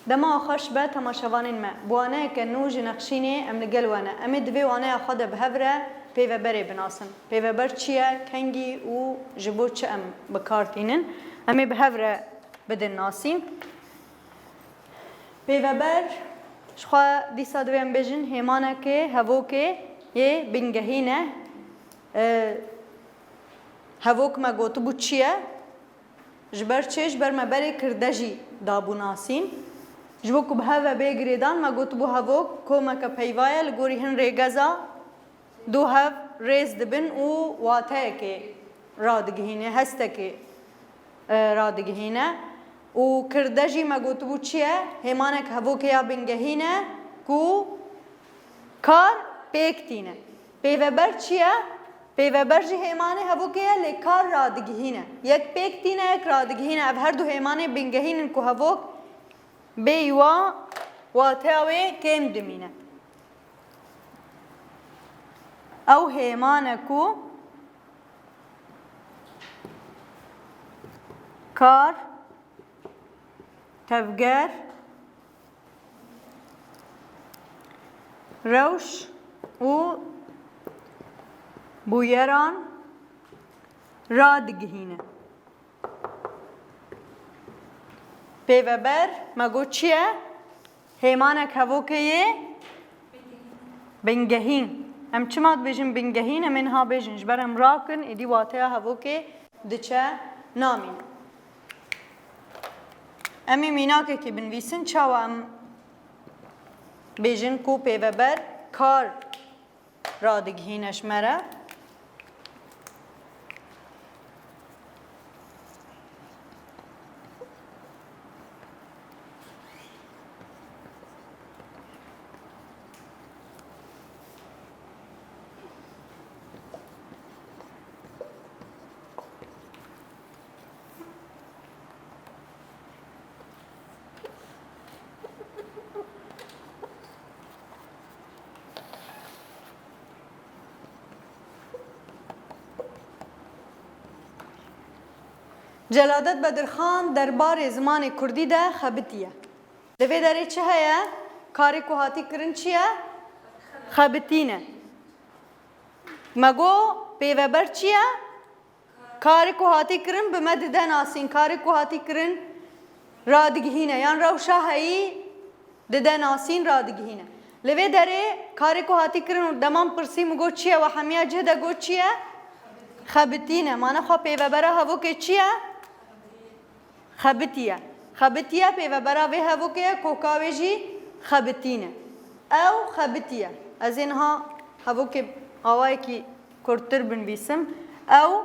دما خوش به تماشاوانین ما بوانه که نوج نقشینه ام لگل وانه امی دوی وانه خود بهوره پیو بری بناسن پیو بر چیه کنگی و جبو چه ام بکارتینن امی بهوره بدن ناسین پیو بر شخوا دیسا دویم بجن هیمانه که هوو که یه بنگهینه هووک ما گوتو بو چیه جبر چش بر ما بری کردجی دابو ناسین جبو که به هوا بگریدان ما گوتو بو هووک کومه که پیوایه لگوری هن ریگزا دو هف ریز دبن و واته که رادگهینه هسته که رادگهینه و کردجی ما گوتو بو چیه هیمانه که هووک یا بنگهینه کو کار پیکتینه پیوه بر چیه پیوه بر جی هیمانه هووک یا لکار رادگهینه یک پیکتینه یک رادگهینه او هر دو هیمانه بنگهینن که هووک بیوا واتاوی کم دمینه او هیمانه کو کار تفگر روش و بویران رادگهینه پیوه بر مگو چیه؟ هیمانه هووکه یه بنگهین ام چمات بیجن بنگهین من ها بیجن جبرم راکن ایدی واته هووکه دچه نامین امی میناکه که بنویسن چاو ام بیجن کو پیوه بر کار رادگهینش مره جلادت بدرخان دربار زمان کردی ده خبتیه دوی داره چه هیا؟ کاری که هاتی کرن چیه؟ خبتینه مگو پیوه بر چیه؟ کاری که هاتی کرن بمد ده ناسین کاری که هاتی کرن رادگهینه یعنی روشا هایی ده ناسین رادگهینه لوی داره کاری که هاتی کرن دمان پرسی مگو چیه و همیه جهده گو چیه؟ خبتینه مانه خواه پیوه بره هفو که چیه؟ خبتیه خبتیه پیوه براوی هفو که کوکاوی جی خبتینه او خبتیه از اینها هفو که آوائی که کرتر بنویسم او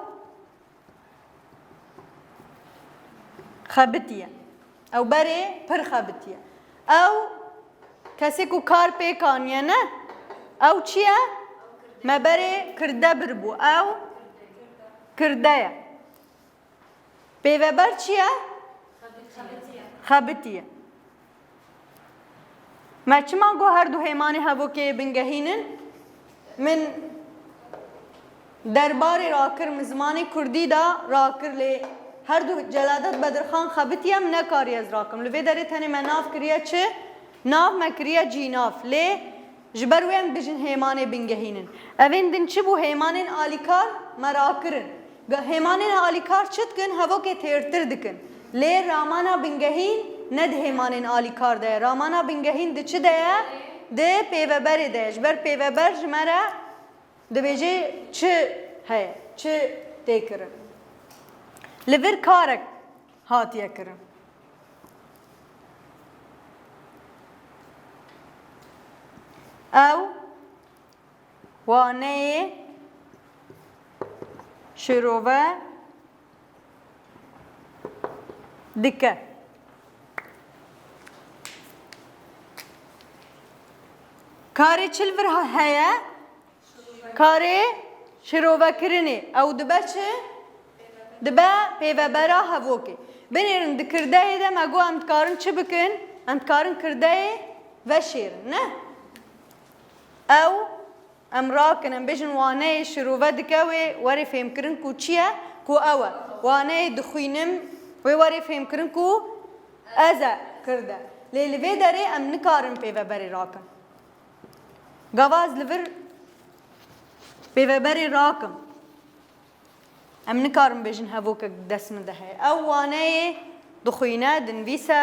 خبتیه او بره پر خبتیه او کسی کو کار پیکانیه نه او چیه؟ ما بره کرده بربو او کرده پیوه بر چیه؟ خبتیه ما چما گو هر دو هیمانی هبو که بنگهینن من دربار راکر مزمانی کردی دا راکر لی هر دو جلادت بدرخان خبتیه من نکاری از راکم لوی داری تنی من ناف کریه چه؟ ناف ما کریه جی ناف لی جبرویم بجن هیمانی بنگهینن اوین دن چه بو هیمانین آلیکار مراکرن هیمانین آلیکار چت کن هوا که تیرتر دکن لی رامانا بنگهین ند هیمانین آلیکار ده رامانا بنگهین ده چه ده؟ ده پیوه بری ده جبر پیوه بر جمره ده بیجه چه هی چه ده کرن لور کارک هاتیه کرن او وانه شروع دکه کاری چل ور هیا کاری شروع کرنی او دبا چه دبا پیوه برا هفوکی بنیرن دکرده ده مگو امتکارن چه بکن امتکارن کرده و شیرن نه او امراکن ام بجن وانه شروع دکوی وری فهم کرن کو چیه کو اوه وانه دخوینم وی وری فهم کرن کو ازا کرده لێ دەرێ ئەم نکارن پێوەبەرێ ڕاکەم گاواز لەڤر پێوەبەرێ ڕاکەم ئەم نکارم بێژن هەڤۆکە دەست من دەهەیە ئەو وانەیە دخوینە دنویسە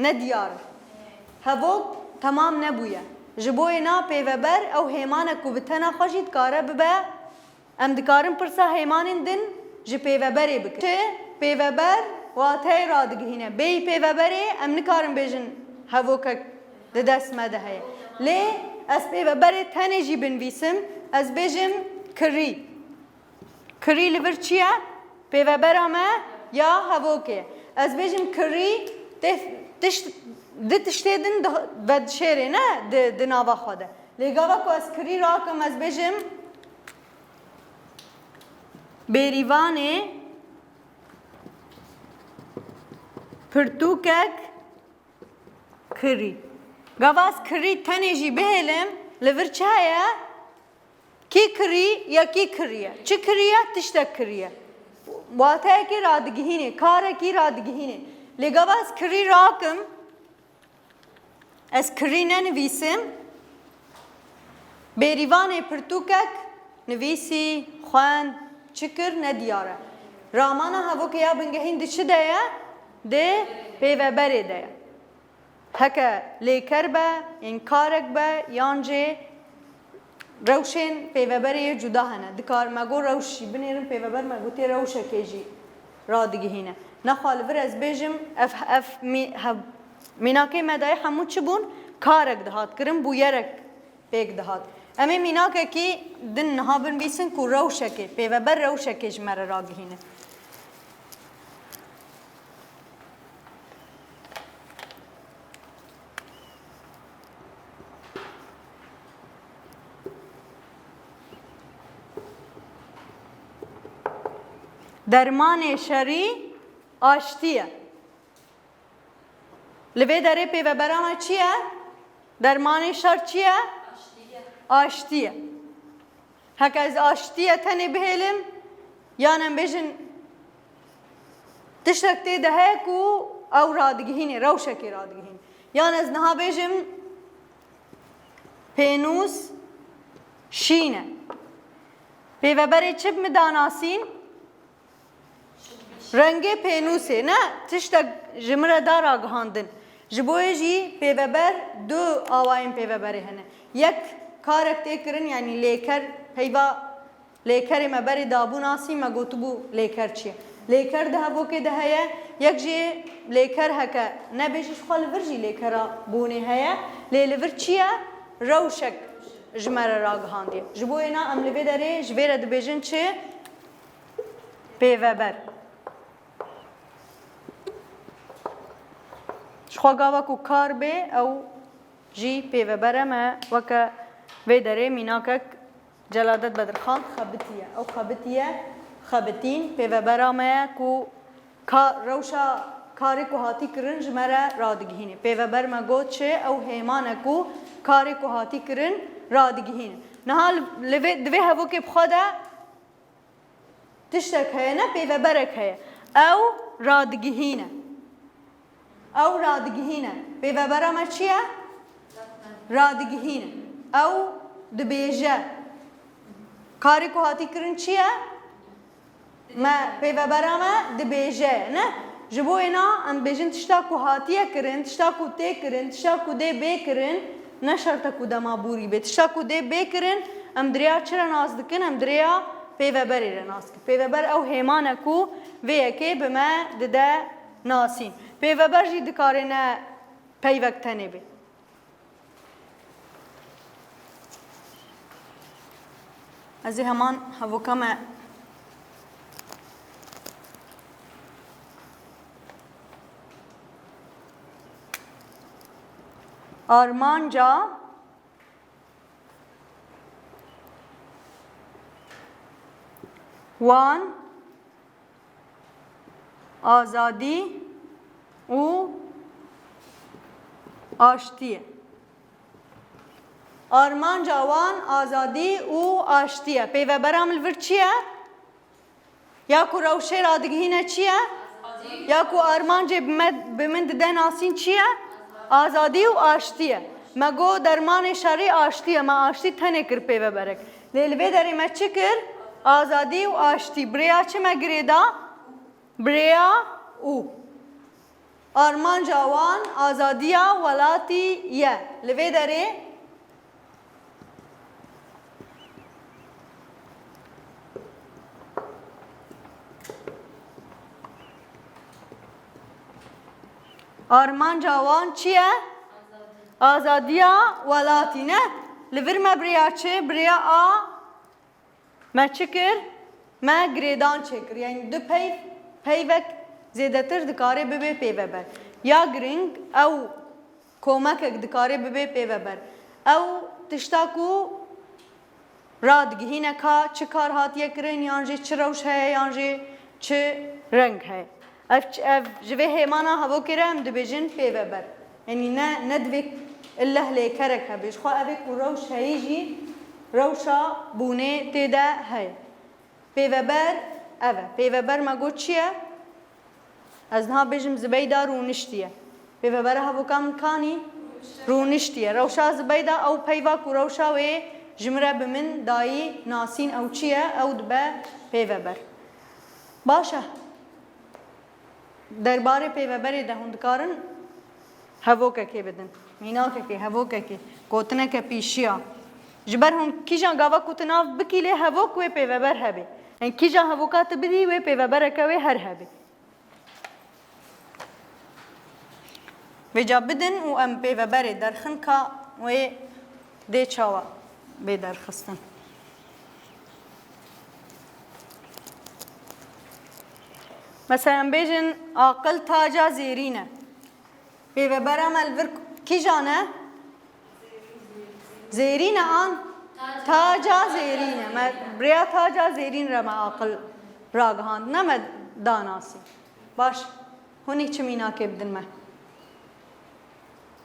نەدیارە هەڤۆک تەمام نەبوویە ji bo na pêveber ew hêmanek ku bi tena xwe jî dikare bibe em dikarin pirsa hêmanên din ji pêveberê bikin çi pêveber wateyê radigihîne bêyî pêveberê em nikarin bêjin hevokek di dest me de heye lê ez pêveberê tenê jî binivîsim ez bêjim kirî kirî li vir çi ye pêvebera me ya hevokê ez bêjim kirî di tiştê din vedşêrê ne di nava xwe de lê gava ku ez kirî rakim ez bêjim bêrîvanê pirtûkek kirî gava ez kirî tenê jî bihêlim li vir çi heye kî kirî ya kî kiriye çi kiriye tiştek kiriye wateyekî radigihînê karekî radigihînê lê gava ez kirî rakim ez kirî nenivîsim bêrîvanê pirtûkek nivîsî xwend çi kir nediyar e ramana hevokê ya bingehîn di çi de ye di pêveberê de ye heke lêker be yên karek be yan jê rewşên pêveberê yê cuda hene dikar me got rewş jî binêrin pêveber me gotê rewşekê jî radigihîne nexwa li vir ez bêjim ev mînakê me de hemû çi bûn karek dihat kirin bûyerek pêk dihat em ê mînakekî din niha binivîsin ku rewşekê pêveber rewşekê ji me re ragihîne dermanê şerî aştî ye li vê derê pêvebera me çi ye dermanê şer çi ye aştî ye heke ez aştîye tenê bihêlim yan em bêjin tiştek tê de heye ku ew radigihînê rewşekê radigihîn yan ez niha bêjim pênûs şîn e pêveberê çi mi danasîn rengê pênûsê ne tiştek ji min re da ragihandin ji bo yê jî pêveber du awayên pêveberê hene yek karek tê kirin yanî lêker peyva lêkerê me berê dabû nasîn me gotibû lêker çi ye lêker di hevokê de heye yek jê lêker heke nebêjî ji xwe li vir jî lêkera bûnê heye lê li vir çi ye rewşek ji me re ragihandiye ji bo yê na em li vê derê ji vê re dibêjin çi pêveber شخوا گاوا کو کار بێ ئەو ژی پێوەبەرە me weke vê derê mînakek Celadet Bedirxan xebitiye ew xebitiye xebitîn pêvebera me ye ku rewşa karê ku hatî kirin ji me re radigihîne pêveber me got çi ew hêmane ku karê ku hatî kirin radigihîne niha di vê hevokê bixwe de tiştek heye ne pêveberek heye ew radigihîne ew radigihîne pêvebera me çi ye radigihîne ew dibêje karê ku hatî kirin çi ye me pêvebera me dibêje ne ji bo yê na em bêjin tişta ku hatiye kirin tişta ku tê kirin tişta ku dê bê kirin ne şerta ku dema bûrî bê tişta ku dê bê kirin em diriya çi re nas dikin em diriya pêveberê re nas dikin pêveber ew hêmane ku vê yekê bi me dide nasîn pêveber jî dikare ne peyvek tenê bê ez ê heman hevoka me armanca wan azadî û aştiye armanca wan azadî û aştiye pêvebera min li vir çi ye ya ku rewşê radigihîne çi ye ya ku armancê bi min dide nasîn çi ye آزادی و آشتیه مگو درمان شری آشتیه ما آشتی تنه کر پیوه برک لیلوی داری ما چی کر؟ آزادی و آشتی بریا چه مگریدا؟ بریا او آرمان جوان آزادیا ولاتی یه لوی داری؟ آرمان جوان چیه؟ آزادیا ولاتی نه؟ لور ما بریا چه؟ بریا آ ما چه کر؟ ما گریدان چه کر یعنی دو پیوک زیده تر دکاره ببه پیوه بر یا گرنگ او کمک دکاره ببه پیوه بر او تشتاکو رادگهینه که چه کار هاتیه کرن یانجی چه روش هی یانجی چه رنگ هی اف جوه هیمانا هوا کرم دبیجن پیوه بر یعنی نه دوی الله لیکرک هبیش خواه اوی کو روش هیجی روشا بونه تیده هی پیوه بر اوه پیوه بر مگو چیه؟ از نها بیجم زبیده رونشتیه پیوه بر هوا کم کانی رونشتیه روشا زبیده او پیوه کو روشا وی جمره بمن دایی ناسین او چیه او دبه پیوه بر باشه درباره پیوه بری ده هندکارن هوا که بدن مینا که هوا که کوتنه که پیشیا جبر هم کیجان گاوا کوتناف بکیله هوا کوی پیوه بر هبه این کیجان هوا کات بدی و پیوه بر کوی هر هبه وجا بدن و ام پیوه بری درخن که و دی چاوا به درخستن مثلا بیجن عاقل تاجا زیرینه پیوه برم الورک کی جانه؟ زیرینه آن تاجا زیرینه بریا تاجا زیرین رما عاقل راگهاند نما داناسی باش هونی چه مینا که بدن ما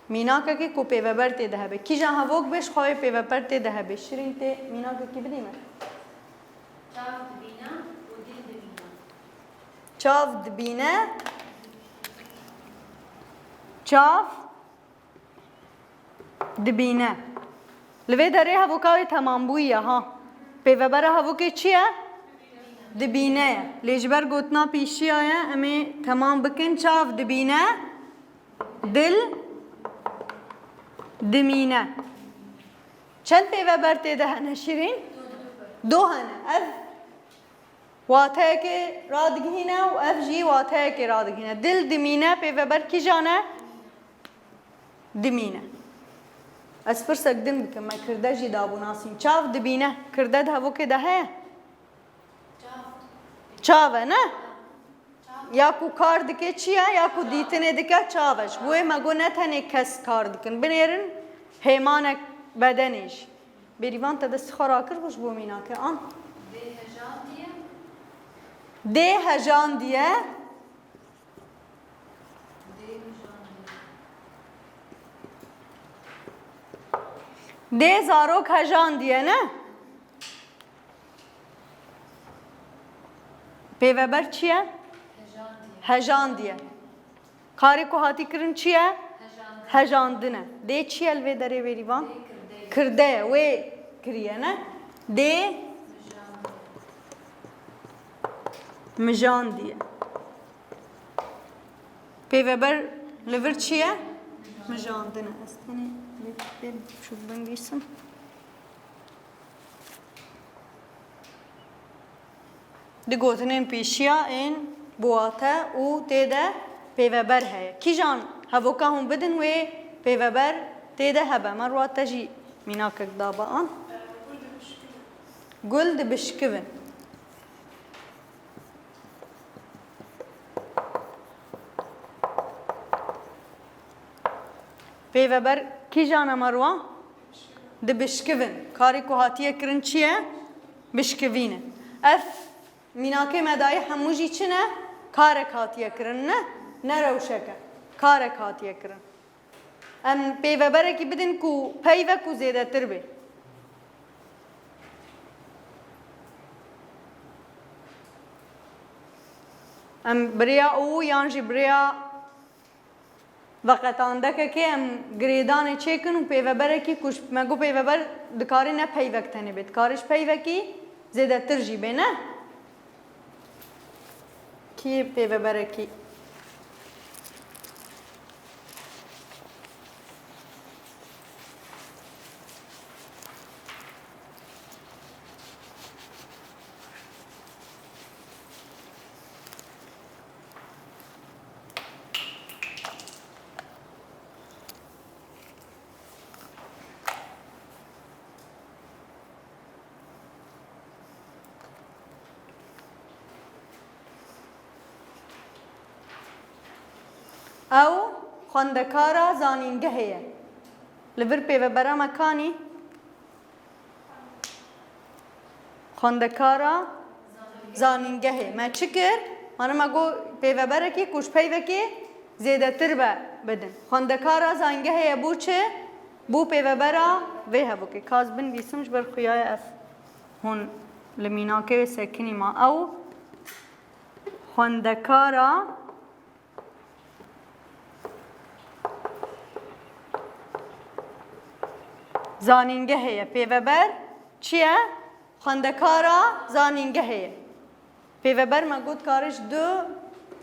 مینا که کو پیوه بر تیده هبه کی جان هاوک بش خواه پیوه بر تیده هبه شیرین تی مینا که کی بدیم چاو دبینه چاف دبینه لوی داره هاو کاری تمام بویه ها پیوه بره هاو که چیه؟ دبینه لیجبر گوتنا پیشی آیا امی تمام بکن چاف دبینه دل دمینه چند پیوه برته ده هنه شیرین؟ دو هنه اف واته که رادگینه و اف جی واته که رادگینه دل دمینه پیوه بر کی جانه؟ دمینه از پرسک دم بکن ما کرده جی دابو ناسیم چاف دبینه کرده ده هاو که ده هه؟ چاوه نه؟ یا کو کار دکه چیه یا کو دیتنه دکه چاوش بوی مگو نتنه کس کار دکن بنیرن هیمانک بدنش بریوان تا دست خوراکر خوش بو مینا که آن ده هجان دیه ده زاروک هجان دیه نه پیوه بر چیه؟ هجان دیه کاری که هاتی کرن چیه؟ هجاندنه ده چیه الوی داره بریوان؟ کرده وی کریه نه ده مجان دیه پیوه بر لور چیه؟ مجاندنه استنه شوف بنگیسم دی گوتنین پیشیا این بواته او تیده پیوه بر هیه کی جان هفوکا هم بدن و پیوه بر تیده هبه مرواته جی میناکک دابا آن گل دی بشکون پیوه بر کی جانه مروا دی بشکون کاری که هاتیه کرن چیه؟ بشکوینه اف میناکه مدای هموجی چنه؟ کارک هاتیه کرن نه روشکه کارک هاتیه کرن ام پیوه بره کی بدن کو پیوه کو زیده تر بی ام بریا او یانجی بریا وقت آنده که ام گریدان چیکن و پیوبره کی کش مگو پیوبر دکاری نه پیوکتنی بید کارش پیوکی زیده تر جیبه نه کی پیوبره کی او خواندکارا زانینگهیه لبر پیوبره مکانی خواندکارا زانینگهه ما چکر من مگو پیوبره کی کش پیوکی زیده تر بدن خواندکارا زانینگهه بو چه بو پیوبره وی هبو که کاز بن بیسمش بر خویای اف هون لمیناکه و سکنی ما او خواندکارا زانینگهه پیوبر چیه؟ خواندکارا زانینگهه پیوبر ما گوت کارش دو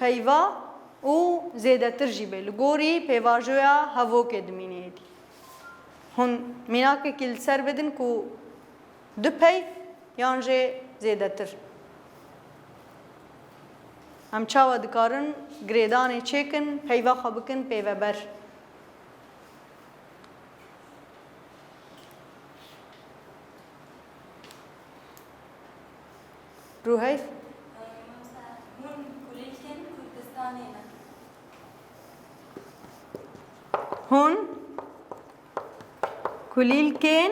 پیوا و زیده تر جیبه لگوری پیواجویا هفو که دمینه دی هون مینا که کل سر بدن کو دو پی یانجه زیده تر هم چاوا دکارن گریدان چیکن پیوا خوابکن پیوبر روحي هون كليلكين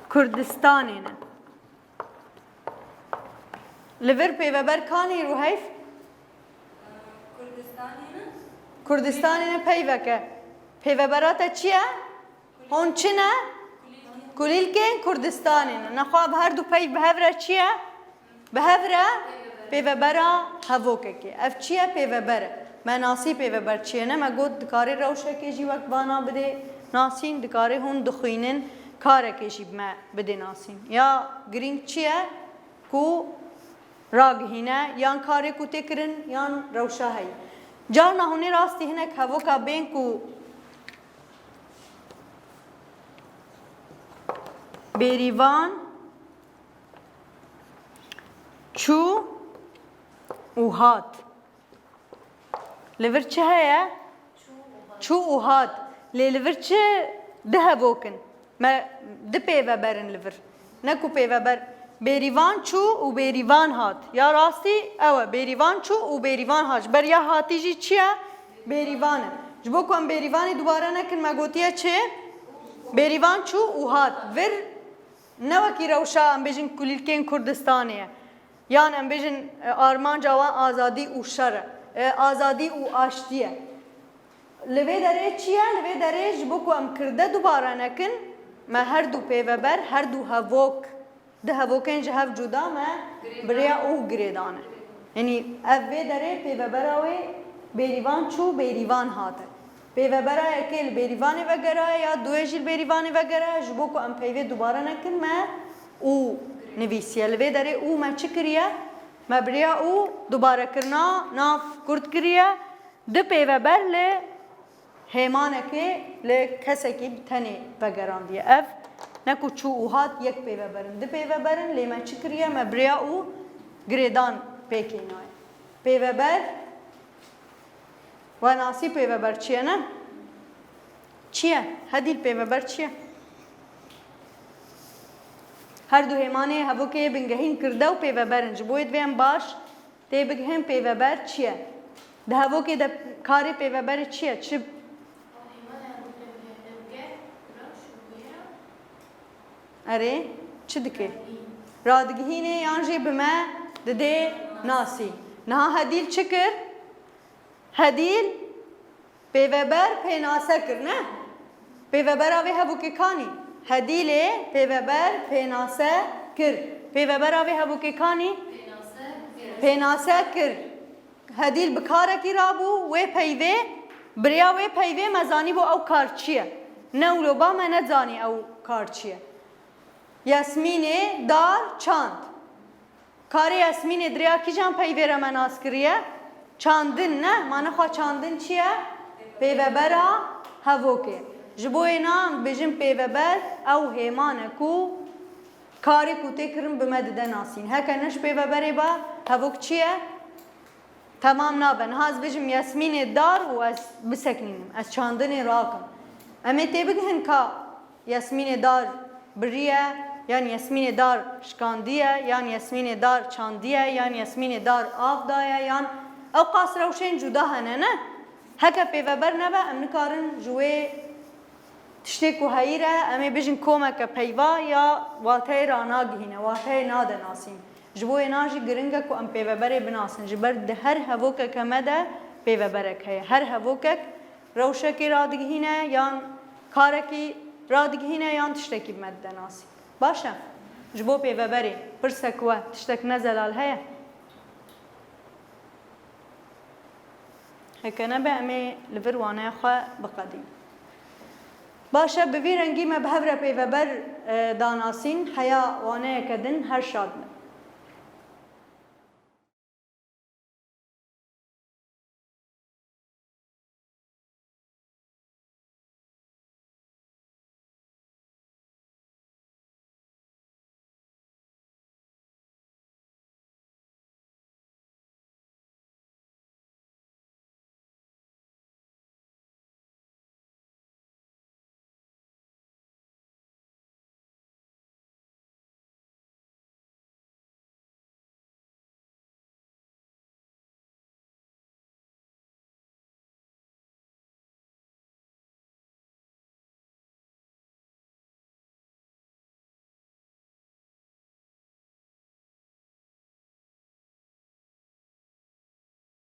كردستانين لفر بيفبر كاني روحيف كردستانين بيفكه بيفبراتا چيا هون چنا كليلكين كردستانين نخواب هر دو پی بهفره چیه؟ بهفره پیوبره هفوکه اف چیه پیوبره من ناسی پیوبر چیه نه ما گود دکاری روشه که جی وقت بانا بده ناسین دکاری هون دخوینن کاره که جی ما بده ناسین یا گرینگ چیه؟ کو راگهینه یان کاری کو تکرن یان روشه هی جانا هونی راستی هنک هفوکا بین کو بریوان چو و هات لور چه هیا؟ چو و هات لور چه ده بوکن ما ده پیوبرن لور نکو پیوبر بریوان چو و بریوان هات یا راستی اوه بریوان چو و بریوان هات بر یا هاتی جی چیه؟ بریوانه جبو کن بریوانی دوباره نکن ما گوتیه چه؟ بریوان چو و هات ور نوکی روشا ام بیجن کلیلکین کردستانیه یان ام بیجن آرمان جوان آزادی و شر آزادی و آشتیه لوی داره چیه؟ لوی داره جبو که ام کرده دوباره نکن ما هر دو پیوبر هر دو هفوک ده هفوکن جهف جدا ما بریا او گریدانه یعنی اوی داره پیوبراوی بریوان چو بریوان هاته پیوبره اکیل بریوانی وگره یا دویجیل بریوانی وگره جبو که ام پیوی دوباره نکن ما او نویسیه لوی داره او ما چی کریه؟ ما بریا او دوباره کرنا ناف کرد کریه ده پیوبر لی هیمانه که لی کسی که تنی وگران دیه اف نکو چو او هات یک پیوبرن ده پیوبرن لی ما چی کریه؟ ما بریا او گریدان پیکینای پیوبر و ناسی پیوبر چیه نه؟ چیه؟ هدیل پیوبر چیه؟ هر دو هیمانه هفو که بنگهین کرده و پیوبرن جبوید ویم باش تی بگهیم پیوبر چیه؟ ده هفو که ده کاری پیوبر چیه؟ چه؟ اره؟ چه دکه؟ رادگهینه یانجی بما ده ناسی نه هدیل چه کر؟ هدیل پیوبر پیناسه کر نه؟ پیوبر آوی هبو که کانی هدیل پیوبر پیناسه کر پیوبر آوی هبو که کانی؟ پیناسه کر هدیل بکاره کی رابو و پیوه بریا و پیوه مزانی بو او کار چیه نه ولو با ما نزانی او کار چیه یاسمین دار چاند کار یاسمین دریا کی جان پیوه را مناس کریه چاندن نه مانه خوا چاندن چیه پیوه برا هفوکه جبوی نام بجم پیوه بر او هیمانه کو کاری کو تکرم بمدده ناسین هکا نش پیوه بره با هفوک چیه تمام نابن هاز بجم یاسمین دار و از بسکنینم از چاندن راکم اما تبگهن کا یاسمین دار بریه یعنی یاسمین دار شکاندیه یعنی یاسمین دار چاندیه یعنی یاسمین دار آف دایه یعنی او قاس روشین جدا هنه نه هکا پیوه بر نبا ام نکارن جوه تشتیکو هاییره اما بجن کومک پیوا یا واته را ناگهینه واته ناده ناسین جبوی ناجی گرنگه کو ام پیوه بره بناسن جبر ده هر هفوکه کمده پیوه بره که هر هفوکه روشکی را دگهینه یا کارکی را دگهینه یا تشتکی بمده ناسین باشه جبو پیوه بره پرسک و تشتک نزلال هیا هکنه به امی لفروانه خواه بقدیم باشه بوی رنگی ما بهبره پیوه بر داناسین حیا وانه کدن هر شاد